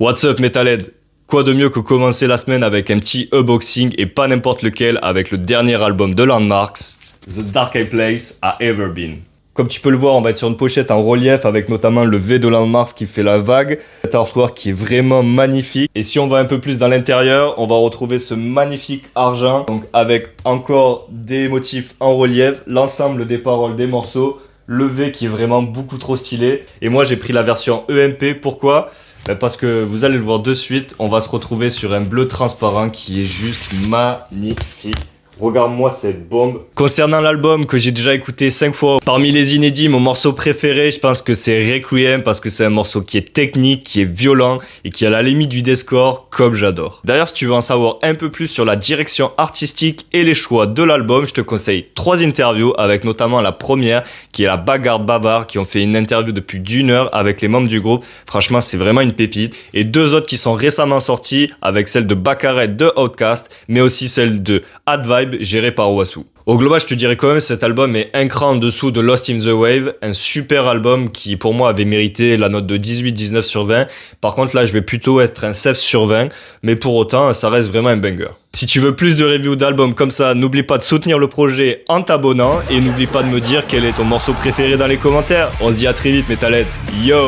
What's up Metalhead? Quoi de mieux que commencer la semaine avec un petit unboxing et pas n'importe lequel avec le dernier album de Landmarks, The Darkest Place I Ever Been. Comme tu peux le voir, on va être sur une pochette en relief avec notamment le V de Landmarks qui fait la vague. Cet artwork qui est vraiment magnifique. Et si on va un peu plus dans l'intérieur, on va retrouver ce magnifique argent. Donc avec encore des motifs en relief, l'ensemble des paroles des morceaux, le V qui est vraiment beaucoup trop stylé. Et moi j'ai pris la version EMP, pourquoi ? Parce que vous allez le voir de suite, on va se retrouver sur un bleu transparent qui est juste magnifique. Regarde-moi cette bombe. Concernant l'album que j'ai déjà écouté 5 fois, parmi les inédits, mon morceau préféré, je pense que c'est Requiem parce que c'est un morceau qui est technique, qui est violent et qui est à la limite du deathcore, comme j'adore. D'ailleurs, si tu veux en savoir un peu plus sur la direction artistique et les choix de l'album, je te conseille 3 interviews avec notamment la première qui est la Bagarde Bavard qui ont fait une interview de plus d'1 heure avec les membres du groupe. Franchement, c'est vraiment une pépite. Et 2 autres qui sont récemment sorties avec celle de Baccarat de Outkast, mais aussi celle de Ad Vibe géré par Wasu. Au global, je te dirais quand même que cet album est un cran en dessous de Lost in the Wave, un super album qui pour moi avait mérité la note de 18-19 sur 20. Par contre là, je vais plutôt être un 7 sur 20, mais pour autant, ça reste vraiment un banger. Si tu veux plus de reviews d'albums comme ça, n'oublie pas de soutenir le projet en t'abonnant et n'oublie pas de me dire quel est ton morceau préféré dans les commentaires. On se dit à très vite, Metalhead. Yo!